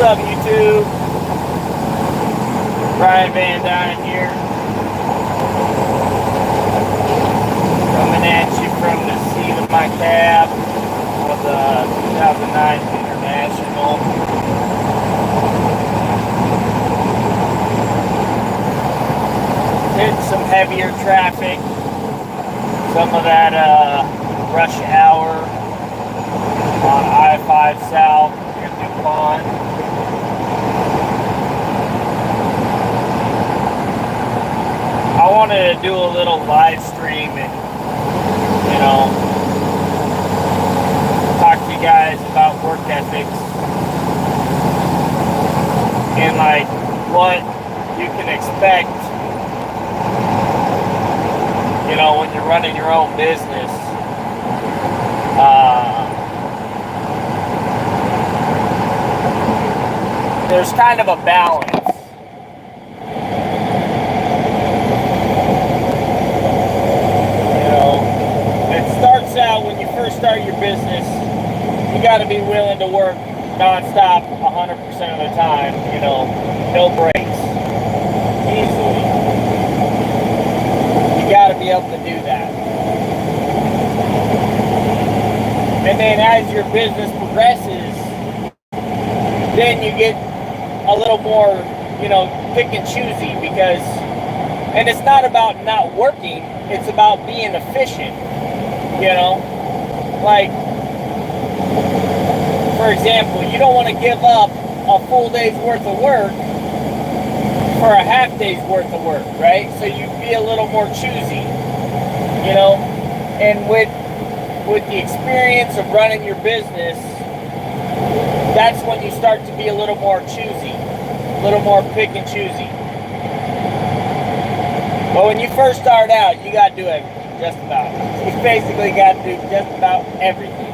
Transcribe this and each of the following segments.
up, YouTube? Brian VANDUYN here. Coming at you from the seat of my cab for the 2009 International. Hit some heavier traffic. Some of that rush hour on I-5 South near Depletion. I wanted to do a little live stream and, talk to you guys about work ethics and like what you can expect, when you're running your own business. There's kind of a balance. It starts out when you first start your business, you got to be willing to work non-stop 100% of the time, no breaks, easily. You got to be able to do that. And then as your business progresses, then you get a little more, pick and choosy, because, and it's not about not working, it's about being efficient, like, for example, you don't want to give up a full day's worth of work for a half day's worth of work, right? So you be a little more choosy, and with the experience of running your business, that's when you start to be a little more choosy, a little more pick and choosy. But when you first start out, you got to do everything, just about. You basically got to do just about everything.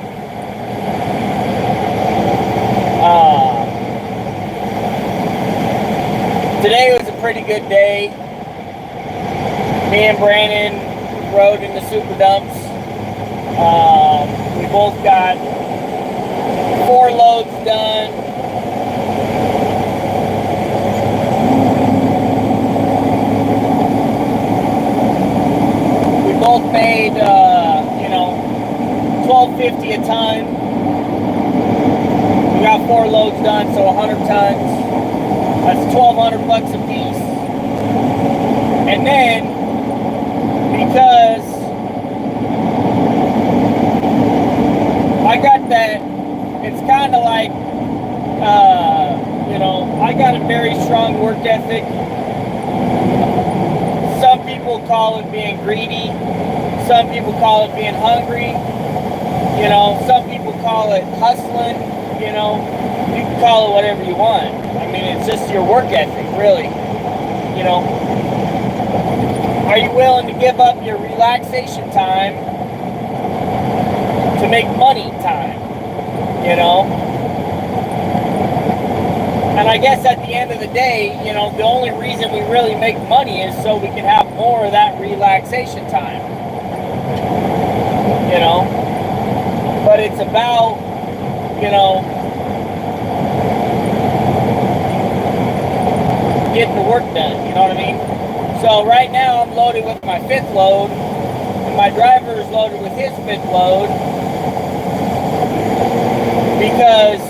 Today was a pretty good day. Me and Brandon rode in the super dumps. We both got 4 loads done. We both made, $12.50 a ton. We got 4 loads done, so 100 tons. That's $1,200 a piece. And then, because I got that, it's kind of like, I got a very strong work ethic. Some people call it being greedy. Some people call it being hungry. Some people call it hustling. You can call it whatever you want. I mean, it's just your work ethic, really. Are you willing to give up your relaxation time to make money time? And I guess at the end of the day, the only reason we really make money is so we can have more of that relaxation time. But it's about, getting the work done, you know what I mean? So right now I'm loaded with my 5th load, and my driver is loaded with his 5th load, because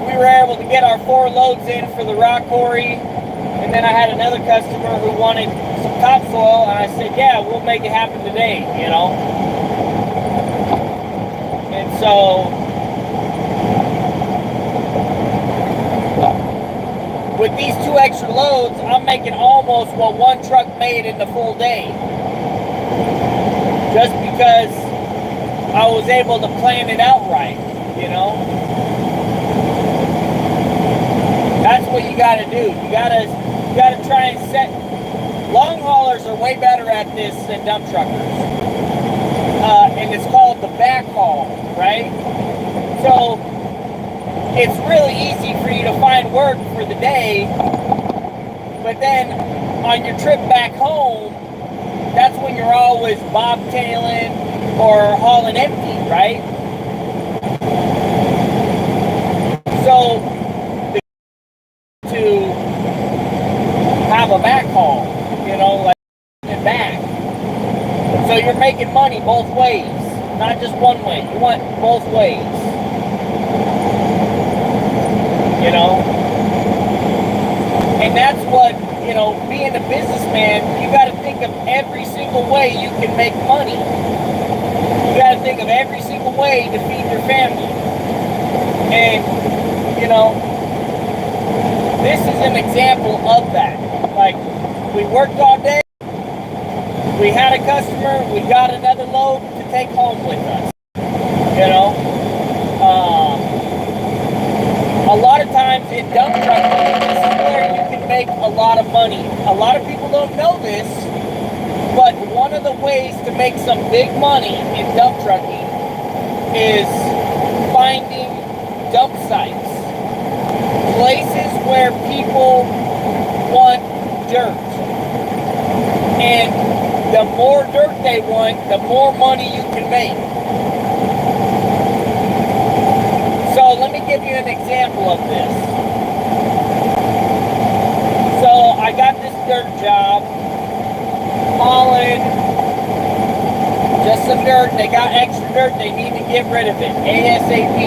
we were able to get our 4 loads in for the rock quarry, and then I had another customer who wanted some topsoil, and I said, yeah, we'll make it happen today, And so with these 2 extra loads, I'm making almost what 1 truck made in the full day. Just because I was able to plan it out right, That's what you gotta do. You gotta try and set. Long haulers are way better at this than dump truckers. And it's called the backhaul, right? So it's really easy for you to find work for the day, but then on your trip back home, that's when you're always bobtailing or hauling empty, right? So both ways, not just one way. You want both ways. You know? And that's what, you know, being a businessman, you got to think of every single way you can make money. You got to think of every single way to feed your family. And, you know, this is an example of that. Like, we worked all day, we had a customer, we got another load to take home with us. You know? A lot of times in dump trucking, this is where you can make a lot of money. A lot of people don't know this, but one of the ways to make some big money in dump trucking is finding dump sites. Places where people want dirt. And the more dirt they want, the more money you can make. So let me give you an example of this. So I got this dirt job, hauling just some dirt. They got extra dirt, they need to get rid of it ASAP.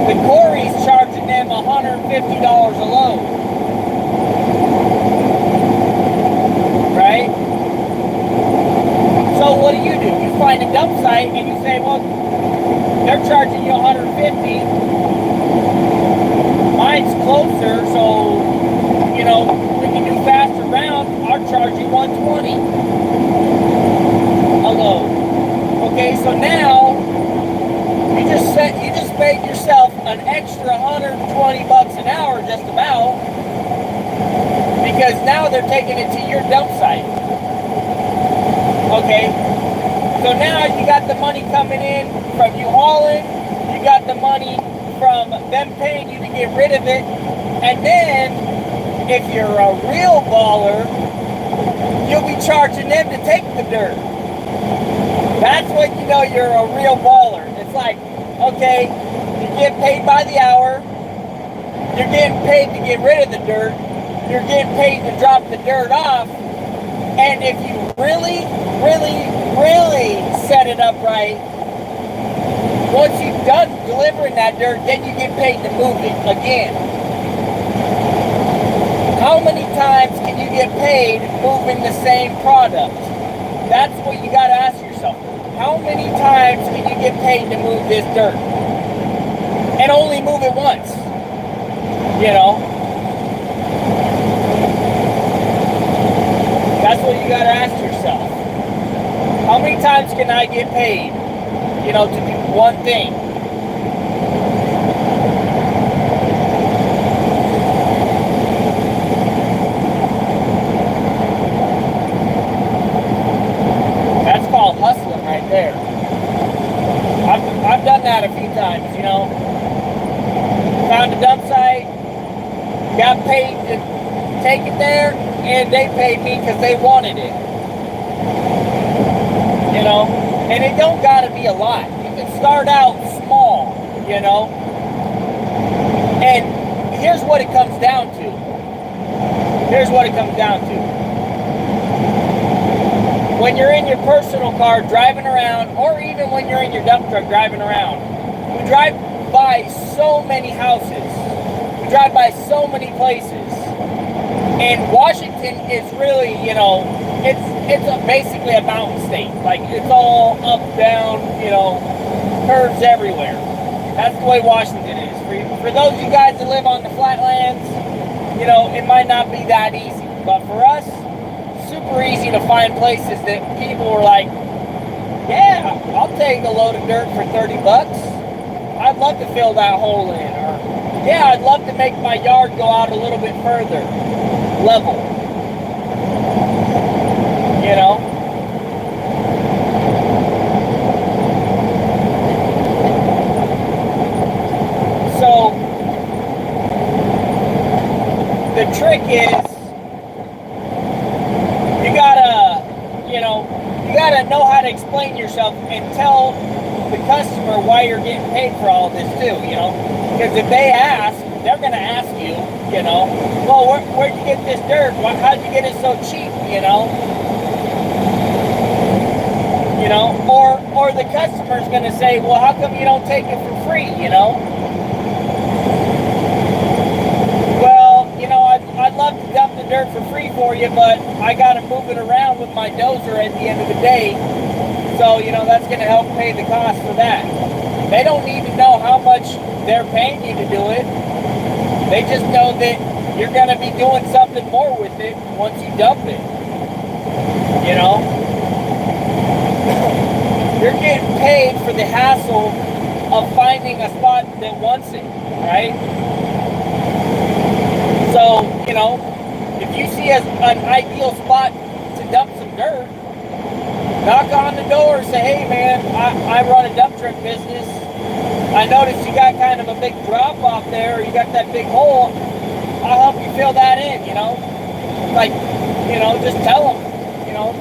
The quarry's charging them $150 a load. Right? So what do? You find a dump site and you say, well, they're charging you $150. Mine's closer, so, you know, we can do faster rounds. I'll charge you $120 a load. Okay, so now you just made yourself an extra $120 an hour, just about, because now they're taking it to your dump site. Okay, so now you got the money coming in from you hauling, you got the money from them paying you to get rid of it, and then if you're a real baller, you'll be charging them to take the dirt. That's when you know you're a real baller. It's like, okay, you get paid by the hour, you're getting paid to get rid of the dirt, you're getting paid to drop the dirt off, and if you really, really, really set it up right, once you've done delivering that dirt, then you get paid to move it again. How many times can you get paid moving the same product? That's what you got to ask yourself. How many times can you get paid to move this dirt? And only move it once. You know? That's what you got to ask yourself. How many times can I get paid, you know, to do one thing? That's called hustling right there. I've done that a few times, you know. Found a dump site, got paid to take it there, and they paid me because they wanted it. You know, and it don't gotta be a lot. You can start out small, you know. And here's what it comes down to. Here's what it comes down to. When you're in your personal car driving around, or even when you're in your dump truck driving around, we drive by so many houses. We drive by so many places. And Washington is really, you know, it's basically a mountain state. Like, it's all up, down, you know, curves everywhere. That's the way Washington is. For those of you guys that live on the flatlands, you know, it might not be that easy. But for us, super easy to find places that people are like, yeah, I'll take a load of dirt for $30. I'd love to fill that hole in. Or, yeah, I'd love to make my yard go out a little bit further. Level. You know? So, the trick is, you gotta, you gotta know how to explain yourself and tell the customer why you're getting paid for all this too, you know? Because if they ask, they're gonna ask you, you know, well, where'd you get this dirt? How'd you get it so cheap, you know? You know, or the customer's going to say, well, how come you don't take it for free, you know? Well, you know, I'd love to dump the dirt for free for you, but I got to move it around with my dozer at the end of the day. So, you know, that's going to help pay the cost for that. They don't need to know how much they're paying you to do it. They just know that you're going to be doing something more with it once you dump it. You know? You're getting paid for the hassle of finding a spot that wants it, right? So, you know, if you see an ideal spot to dump some dirt, knock on the door and say, hey man, I run a dump truck business. I noticed you got kind of a big drop off there, or you got that big hole. I'll help you fill that in, you know? Like, you know, just tell them, you know,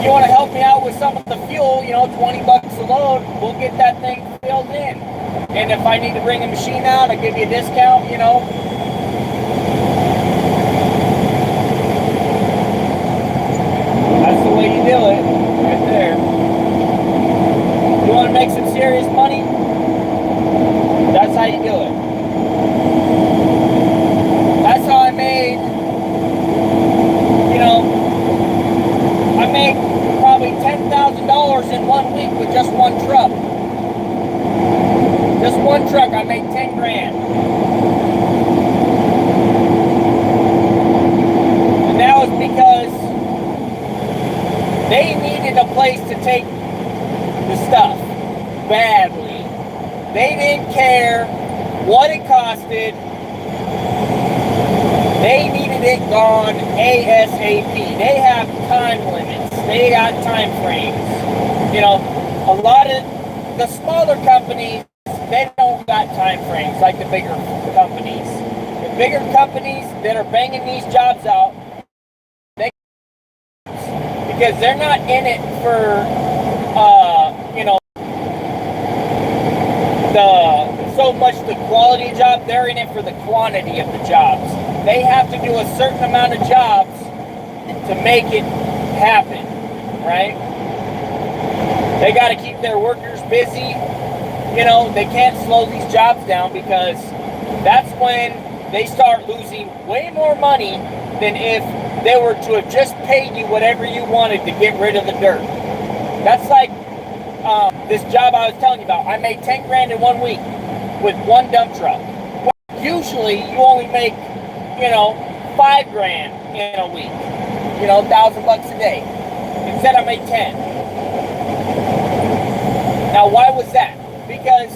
you want to help me out with some of the fuel, you know, 20 bucks a load, we'll get that thing filled in. And if I need to bring a machine out, I'll give you a discount, you know. That's the way you do it, right there. You want to make some serious money? That's how you do it. That's how I made, you know, I made probably $10,000 in 1 week with just one truck. Just one truck, I made 10 grand. And that was because they needed a place to take the stuff badly. They didn't care what it costed. They needed it gone ASAP. They have time limits. They got time frames. You know, a lot of the smaller companies, they don't got time frames like the bigger companies. The bigger companies that are banging these jobs out, because they're not in it for, you know, so much the quality of job. They're in it for the quantity of the jobs. They have to do a certain amount of jobs to make it happen, right? They got to keep their workers busy. You know, they can't slow these jobs down, because that's when they start losing way more money than if they were to have just paid you whatever you wanted to get rid of the dirt. That's like this job I was telling you about. I made 10 grand in 1 week with one dump truck. Usually you only make, you know, 5 grand in a week. You know, $1,000 a day. Instead I made 10. Now why was that? Because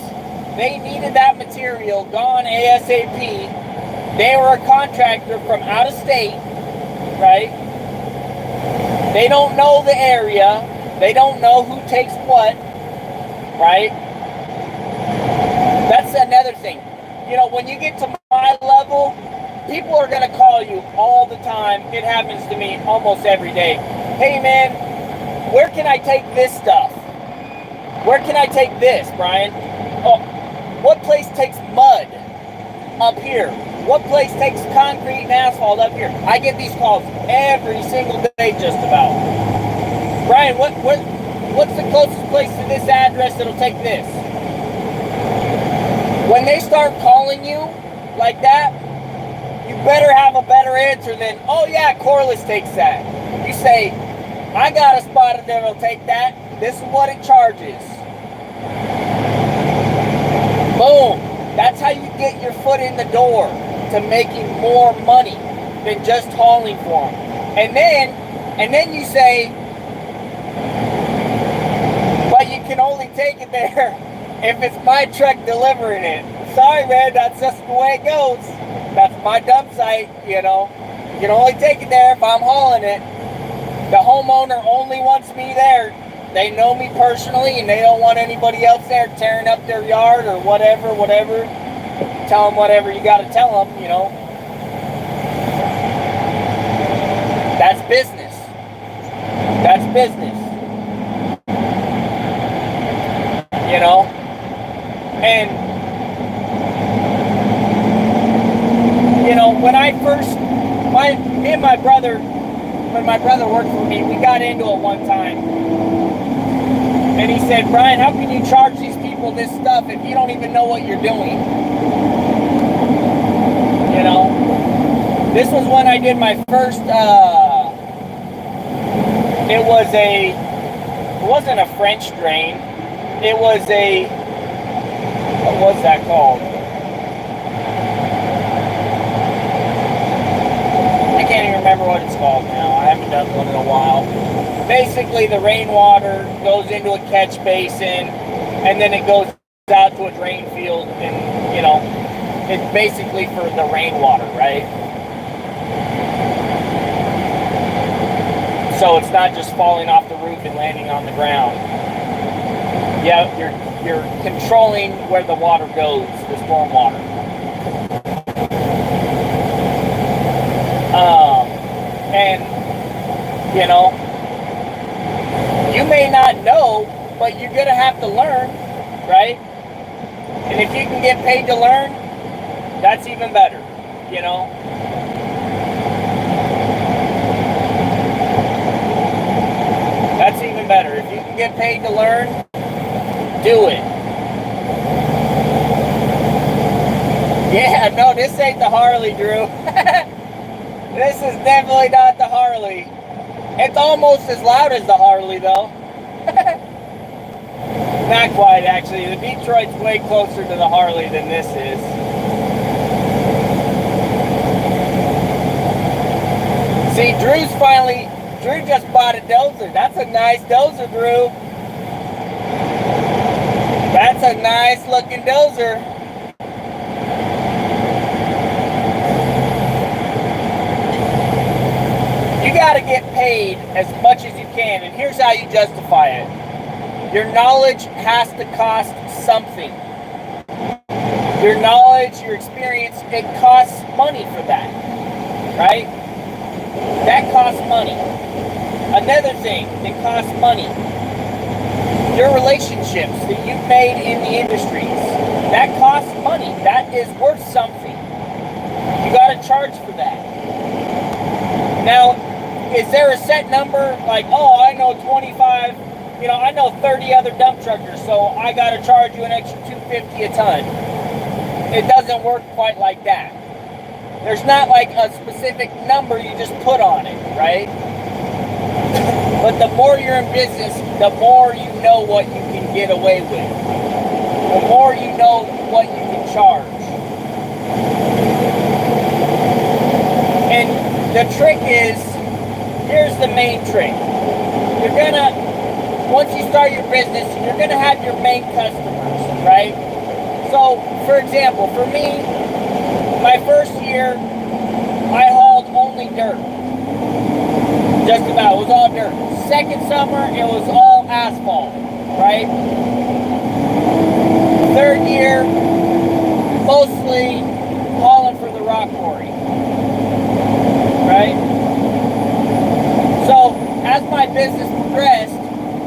they needed that material gone ASAP. They were a contractor from out of state, right? They don't know the area. They don't know who takes what, right? That's another thing. You know, when you get to my level, people are going to call you all the time. It happens to me almost every day. Hey man, where can I take this stuff? Where can I take this, Brian? Oh, what place takes mud up here? What place takes concrete and asphalt up here? I get these calls every single day just about. Brian, what's the closest place to this address that'll take this? When they start calling you like that, you better have a better answer than, oh yeah, Corliss takes that. You say, I got a spot that'll take that. This is what it charges. Boom. That's how you get your foot in the door to making more money than just hauling for them. And then you say, but you can only take it there if it's my truck delivering it. Sorry man, that's just the way it goes. That's my dump site, you know. You can only take it there if I'm hauling it. The homeowner only wants me there. They know me personally, and they don't want anybody else there tearing up their yard or whatever. Tell them whatever you got to tell them, you know. That's business. That's business. You know? And, you know, when I first, me and my brother, when my brother worked for me, we got into it one time. And he said, Brian, how can you charge these people this stuff if you don't even know what you're doing? You know? This was when I did my first, it wasn't a French drain. It was a, what was that called? I can't even remember what it's called now. I haven't done one in a while. Basically, the rainwater goes into a catch basin, and then it goes out to a drain field, and, you know, it's basically for the rainwater, right? So it's not just falling off the roof and landing on the ground. Yeah, you're controlling where the water goes, the storm water. And, you know, you may not know, but you're going to have to learn, right? And if you can get paid to learn, that's even better, you know? That's even better. If you can get paid to learn, do it. Yeah, no, this ain't the Harley, Drew. This is definitely not the Harley. It's almost as loud as the Harley, though. Not quite, actually. The Detroit's way closer to the Harley than this is. See, Drew just bought a dozer. That's a nice dozer, Drew. That's a nice looking dozer. You got to get paid as much as you can, and here's how you justify it. Your knowledge has to cost something. Your knowledge, your experience, it costs money for that, right? That costs money. Another thing that costs money, your relationships that you've made in the industries, that costs money. That is worth something. You got to charge for that. Now, is there a set number, like, oh, I know 25, you know, I know 30 other dump truckers, so I got to charge you an extra $250 a ton? It doesn't work quite like that. There's not like a specific number you just put on it, right? But the more you're in business, the more you know what you can get away with. The more you know what you can charge. And the trick is, here's the main trick. You're gonna, once you start your business, you're gonna have your main customers, right? So, for example, for me, my first year, I hauled only dirt. Just about, it was all dirt. Second summer, it was all asphalt, right? Third year, mostly hauling for the rock quarry, right? So, as my business progressed,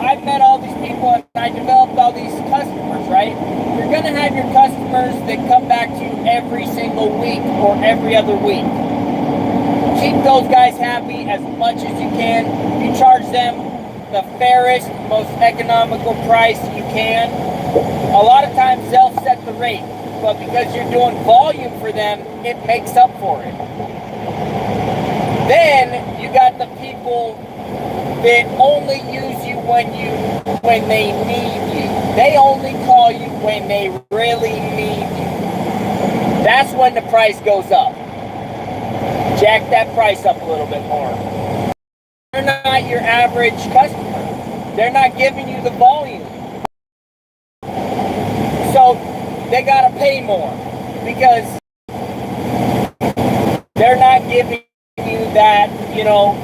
I met all these people and I developed all these customers, right? You're going to have your customers that come back to you every single week or every other week. Keep those guys happy as much as you can. You charge them the fairest, most economical price you can. A lot of times they'll set the rate, but because you're doing volume for them, it makes up for it. Then you got the people that only use you when they need you. They only call you when they really need you. That's when the price goes up. Jack that price up a little bit more. They're not your average customer. They're not giving you the volume. So they gotta pay more because they're not giving you that, you know,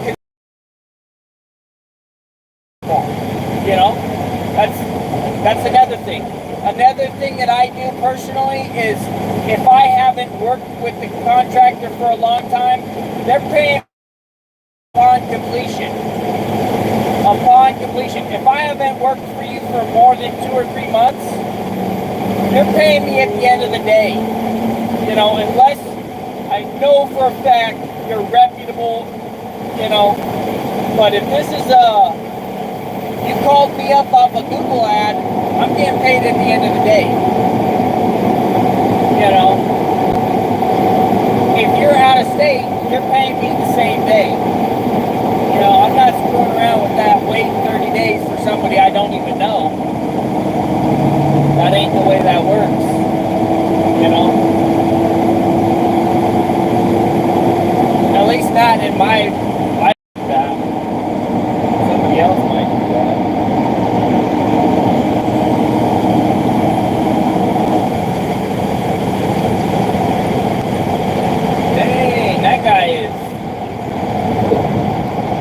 that's another thing. Another thing that I do personally is if I haven't worked with the contractor for a long time, they're paying upon completion. Upon completion. If I haven't worked for you for more than 2 or 3 months, they're paying me at the end of the day. You know, unless I know for a fact you're reputable, you know. But if this is You called me up off a Google ad, I'm getting paid at the end of the day. You know, if you're out of state, you're paying me the same day. You know, I'm not screwing around with that, waiting 30 days for somebody I don't even know. That ain't the way that works. You know? At least not in my that. Somebody else might do that. Dang, that guy is.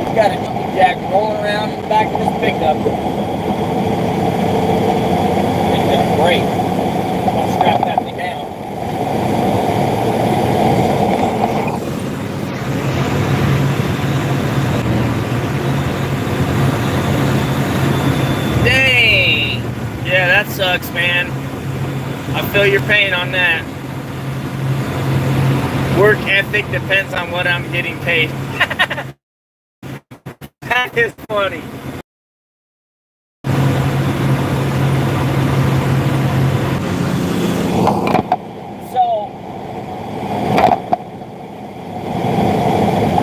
He's got a jumping jack rolling around in the back of his pickup. I think that's great. I'll strap that thing down. Dang! Yeah, that sucks, man. I feel your pain on that. Work ethic depends on what I'm getting paid. That is funny. So,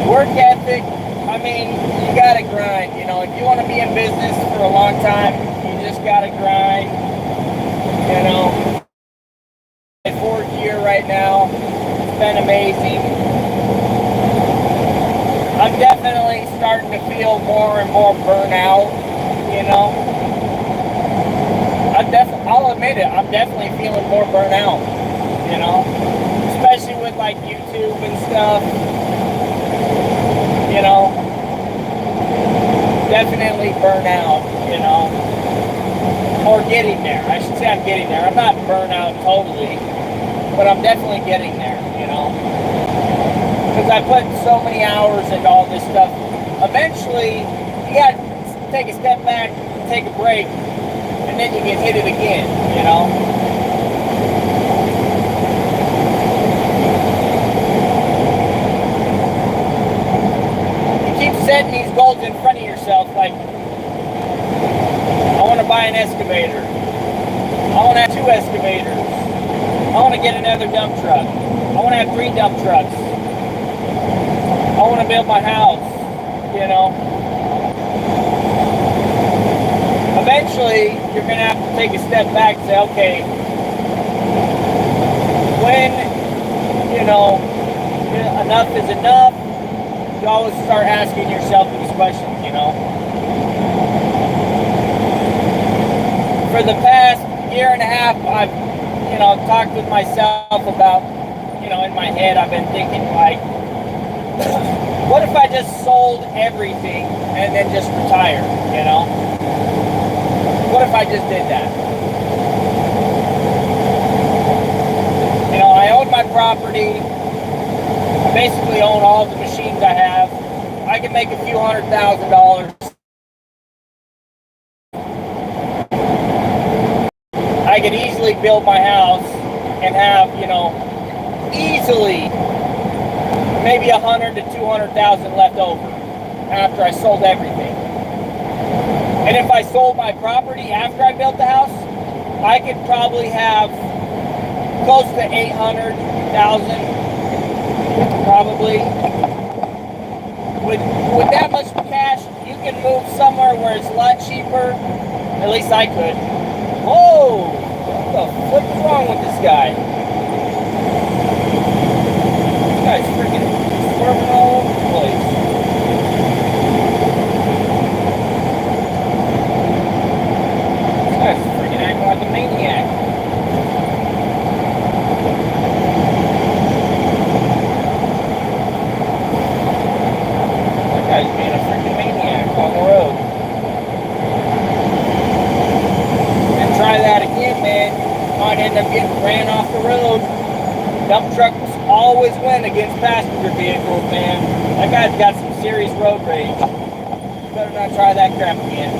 work ethic, I mean, you gotta grind. You know, if you want to be in business for a long time, you just gotta grind. You know, my 4th year right now, it's been amazing. I'm definitely starting to feel more and more burnout, you know. I'll admit it, I'm definitely feeling more burnout, you know. Especially with like YouTube and stuff, you know. Definitely burnout, you know. Or getting there. I should say I'm getting there. I'm not burnout totally, but I'm definitely getting there, you know. Because I put so many hours into all this stuff. Eventually, you got to take a step back, take a break, and then you can hit it again, you know. You keep setting these goals in front of yourself, like, I want to buy an excavator. I want to have 2 excavators. I want to get another dump truck. I want to have 3 dump trucks. I want to build my house, you know. Eventually, you're going to have to take a step back and say, okay, when, you know, enough is enough, you always start asking yourself these questions, you know. For the past year and a half, I've, you know, talked with myself about, you know, in my head, I've been thinking, like, what if I just sold everything and then just retired, you know? What if I just did that? You know, I own my property. I basically own all the machines I have. I can make a few $100,000. I could easily build my house and have, you know, easily maybe 100 to 200,000 left over after I sold everything. And if I sold my property after I built the house, I could probably have close to 800,000, probably. With that much cash, you can move somewhere where it's a lot cheaper. At least I could. Whoa! What the flip is wrong with this guy? This guy's freaking swerving all over the place. This guy's freaking acting like a maniac. That guy's being a freaking maniac on the road. And try that again, man. Might end up getting ran off the road. Dump trucks always win against passenger vehicles, man. That guy's got some serious road rage. Better not try that crap again.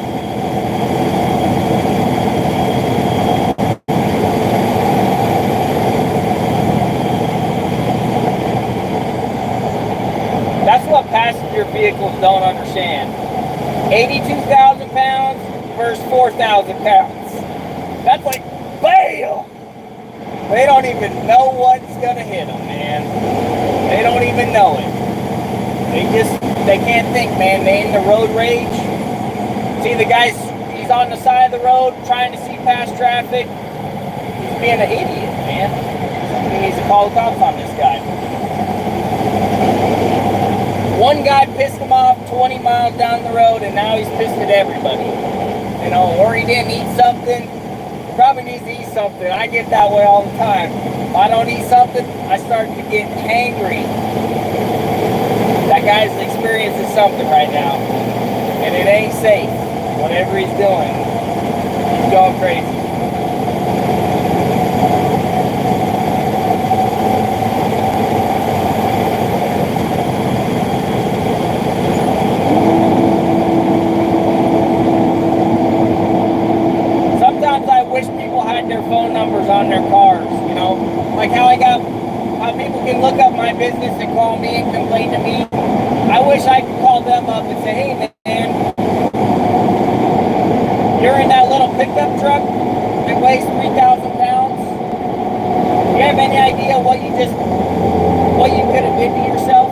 That's what passenger vehicles don't understand. 82,000 pounds, 4,000 pounds. That's like, bam! They don't even know what's gonna hit them, man. They don't even know it. They can't think, man. They in the road rage. See the guy's, he's on the side of the road trying to see past traffic. He's being an idiot, man. He needs to call the cops on this guy. One guy pissed him off 20 miles down the road, and now he's pissed at everybody. You know, or he didn't eat something. He probably needs to eat something. I get that way all the time. If I don't eat something, I start to get hangry. That guy's experiencing something right now, and it ain't safe. Whatever he's doing, he's going crazy. Sometimes I wish people had their phone numbers on their cars, you know, like how people can look up my business and call me and complain to me. I wish I could call them up and say, hey man, you're in that little pickup truck that weighs 3,000 pounds. Do you have any idea what you could have did to yourself?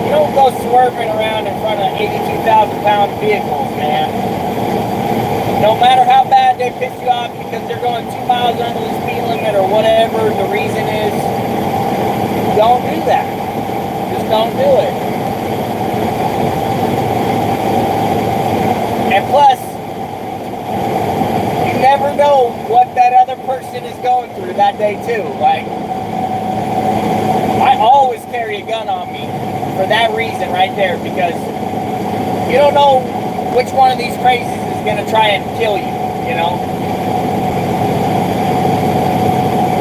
You don't go swerving around in front of 82,000 pound vehicles, man. No matter how bad they piss you off because they're going 2 miles under the speed limit or whatever the reason is, don't do that. Just don't do it. And plus, you never know what that other person is going through that day too. Like, I always carry a gun on me for that reason right there, because you don't know which one of these crazies is going to try and kill you, you know?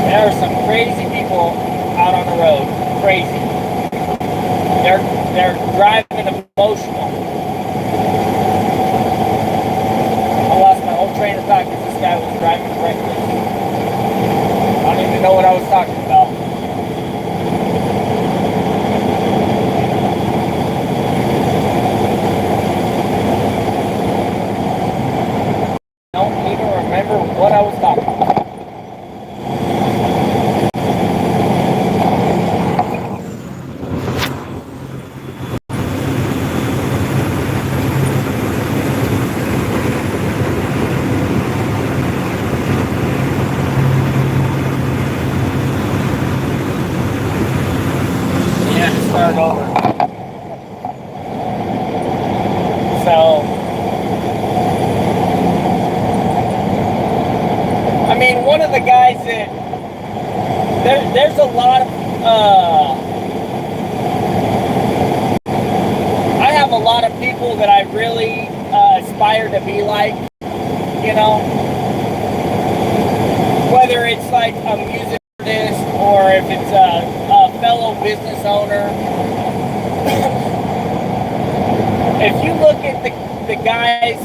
There are some crazy people out on the road. Crazy. They're driving emotional. I lost my whole train of thought because this guy was driving reckless. I don't even know what I was talking about. Don't even remember what I was talking about. Start over. So, I mean, one of the guys that there's a lot of I have a lot of people that I really aspire to be like, you know, whether it's like a music artist or if it's a fellow business owner. If you look at the guys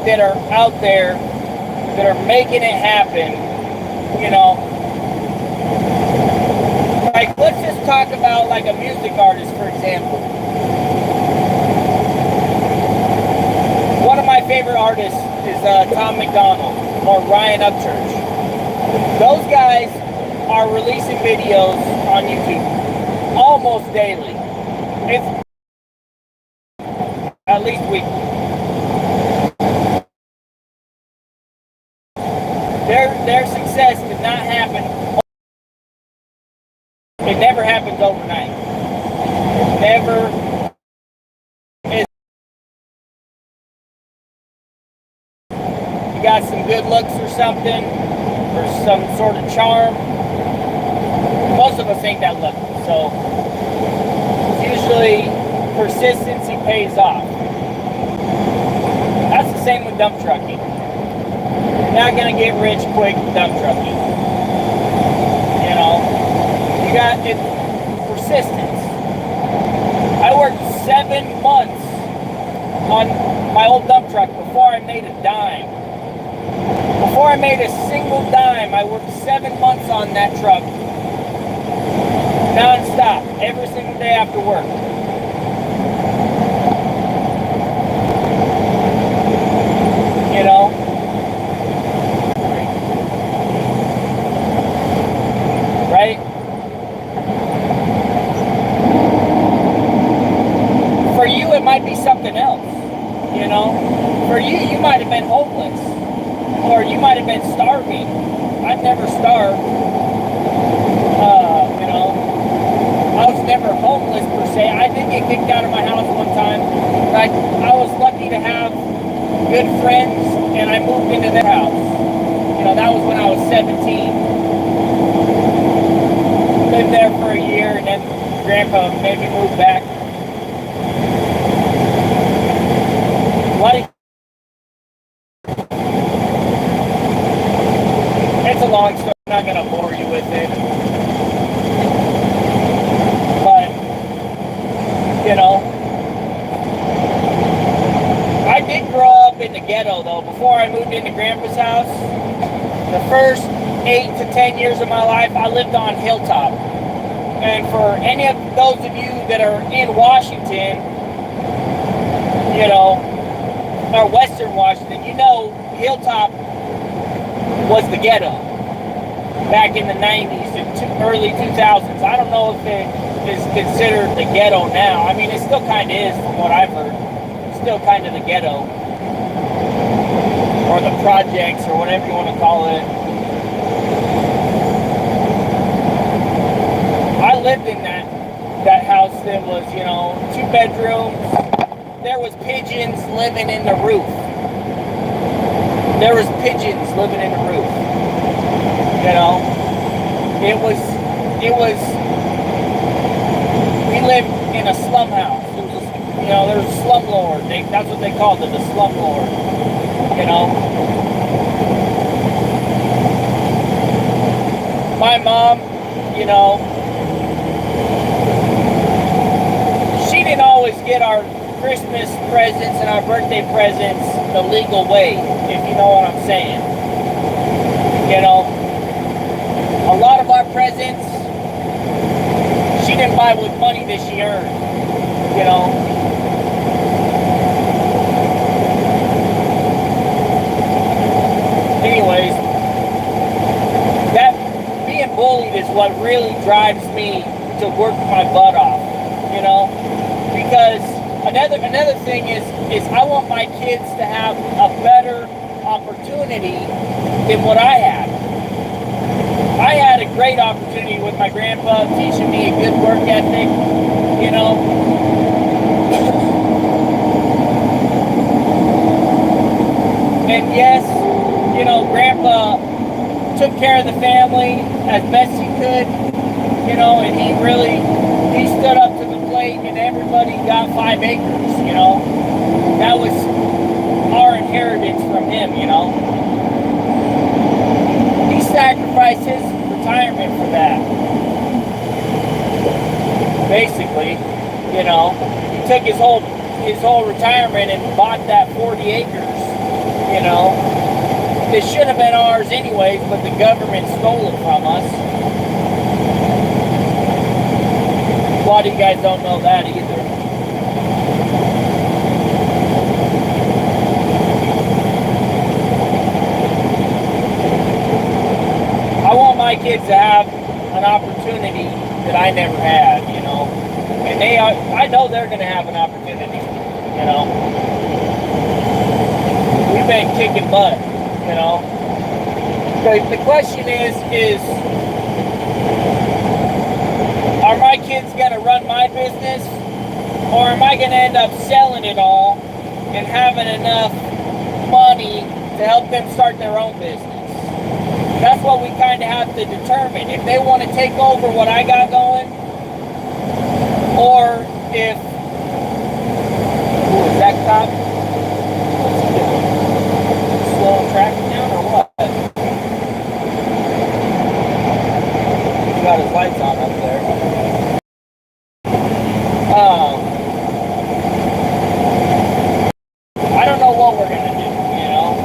that are out there that are making it happen, you know, like let's just talk about like a music artist, for example. One of my favorite artists is Tom McDonald or Ryan Upchurch. Those guys are releasing videos on YouTube almost daily. It's at least weekly. Their success did not happen. It never happens overnight. It never is. You got some good looks or something, or some sort of charm. Most of us ain't that lucky, so usually persistency pays off. That's the same with dump trucking. You're not gonna get rich quick with dump trucking. You know, you got it, persistence. I worked 7 months on my old dump truck before I made a dime. Before I made a single dime, I worked 7 months on that truck. Non-stop, every single day after work. never starved. You know, I was never homeless per se. I did get kicked out of my house one time. But I was lucky to have good friends, and I moved into their house. You know, that was when I was 17. Lived there for a year, and then Grandpa made me move back. It's a long story. I'm not going to bore you with it. But, you know, I did grow up in the ghetto, though. Before I moved into Grandpa's house, the first 8 to 10 years of my life, I lived on Hilltop. And for any of those of you that are in Washington, you know, or Western Washington, you know Hilltop was the ghetto back in the 90s and early 2000s. I don't know if it is considered the ghetto now. I mean, it still kind of is from what I've heard. It's still kind of the ghetto. Or the projects, or whatever you want to call it. I lived in that house that was, you know, 2 bedrooms. There was pigeons living in the roof. There was pigeons living in the roof. You know, it was, we lived in a slum house. It was, you know, there was a slum lord. That's what they called it, the slum lord. You know, my mom, you know, she didn't always get our Christmas presents and our birthday presents the legal way, if you know what I'm saying. You know, a lot of our presents, she didn't buy with money that she earned, you know. Anyways, that being bullied is what really drives me to work my butt off, you know, because another thing is I want my kids to have a better opportunity than what I had. I had a great opportunity with my grandpa teaching me a good work ethic, you know. And yes, you know, Grandpa took care of the family as best he could, you know, and he stood up to the plate, and everybody got 5 acres, you know. That was our inheritance from him, you know. He sacrificed his retirement for that. Basically, you know, he took his whole retirement and bought that 40 acres, you know. It should have been ours anyways, but the government stole it from us. A lot of you guys don't know that either. I want my kids to have an opportunity that I never had, you know. And I know they're going to have an opportunity, you know. We've been kicking butt. You know, the question is are my kids going to run my business, or am I going to end up selling it all and having enough money to help them start their own business? That's what we kind of have to determine. If they want to take over what I got going, or if... Ooh, is that cop? Slowing traffic down or what? He's got his lights on up there. I don't know what we're going to do, you know.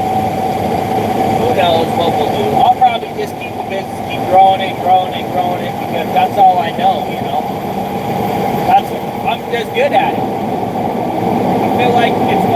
Who knows what we'll do. I'll probably just keep the business, keep growing it, because that's all I know, you know. I'm just good at it. I feel like it's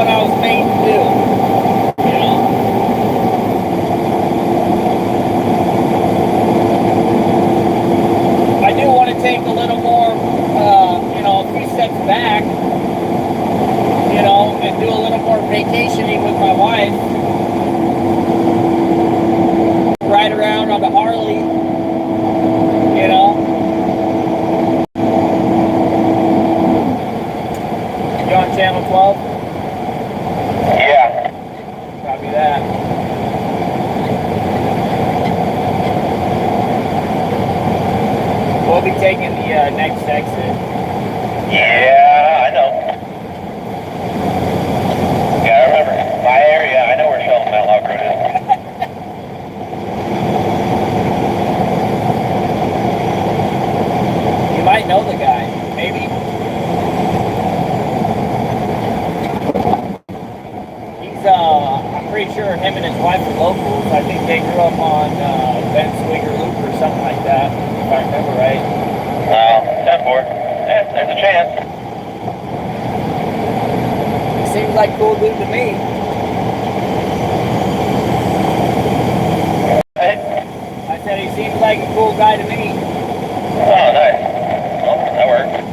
be taking the next exit. Yeah, I know. Yeah, I remember. My area, I know where Sheldon Mount Log Road is. You might know the guy, maybe. I'm pretty sure him and his wife are locals. I think they grew up on Vanduyn Loop or something like that, if I remember right. 10-4. Yeah, there's a chance. He seems like a cool dude to me. Hey? I said he seems like a cool guy to me. Oh, nice. Well, that works.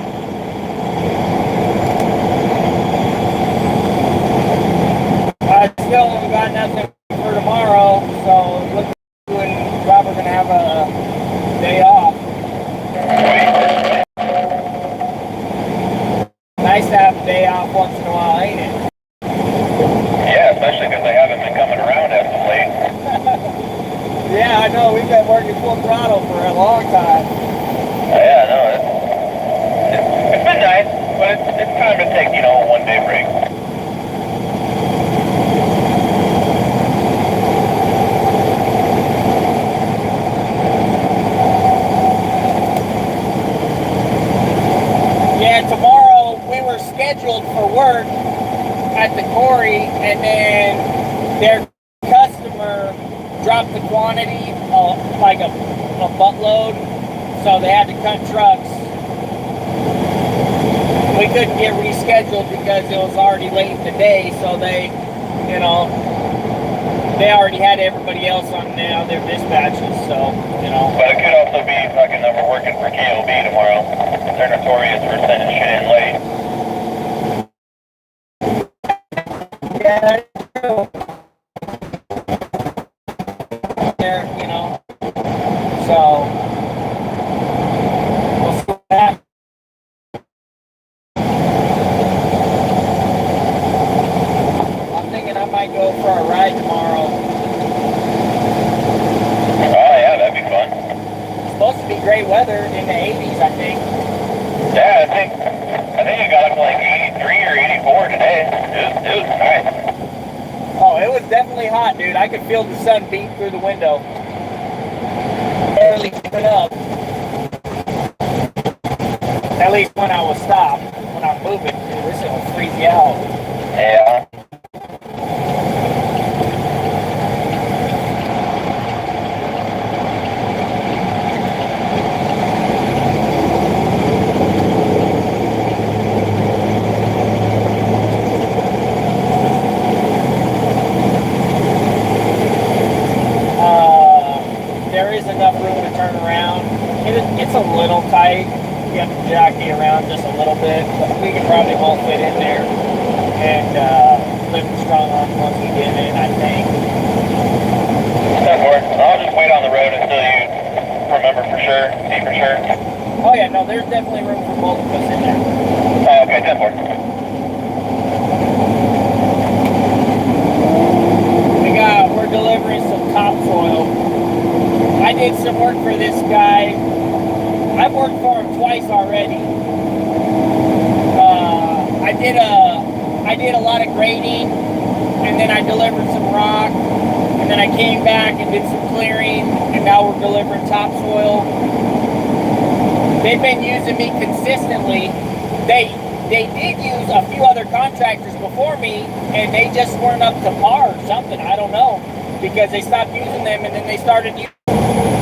I still haven't got nothing for tomorrow, so it looks like you and Rob are going to have a day off. Nice to have a day off once in a while, ain't it? Yeah, especially because they haven't been coming around as of late. Yeah, I know. We've been working full throttle for a long time. Yeah, no, it's been nice, but it's time to take, a one-day break. Yeah, tomorrow we were scheduled for work at the quarry, and then their customer dropped the quantity, like a buttload, so they had to cut trucks. We couldn't get rescheduled because it was already late in the day, so they already had everybody else on now their dispatches, so, But it could also be fucking that we're working for KLB tomorrow. They're notorious for sending shit in late. Yeah, that's true. There, so we'll see what happens. I'm thinking I might go for a ride tomorrow. Oh yeah, that'd be fun. It's supposed to be great weather in the 80s, I think. Yeah, I think it got up to like 83 or 84 today. It was nice. Oh, it was definitely hot, dude. I could feel the sun beat through the window. Barely keeping up. At least when I was stopped. When I'm moving, dude, this will freeze you out. Yeah. There is enough room to turn around. It's a little tight. You have to jockey around just a little bit, but we can probably both fit in there and lift the strong arm once we get in, I think. That works. I'll just wait on the road until you remember for sure, see for sure. Oh yeah, no, there's definitely room for both of us in there. Oh, okay, 10-4. We're delivering some topsoil. I did some work for this guy. I've worked for him twice already. I did a lot of grading, and then I delivered some rock, and then I came back and did some clearing, and now we're delivering topsoil. They've been using me consistently. They did use a few other contractors before me, and they just weren't up to par or something. I don't know, because they stopped using them, and then they started using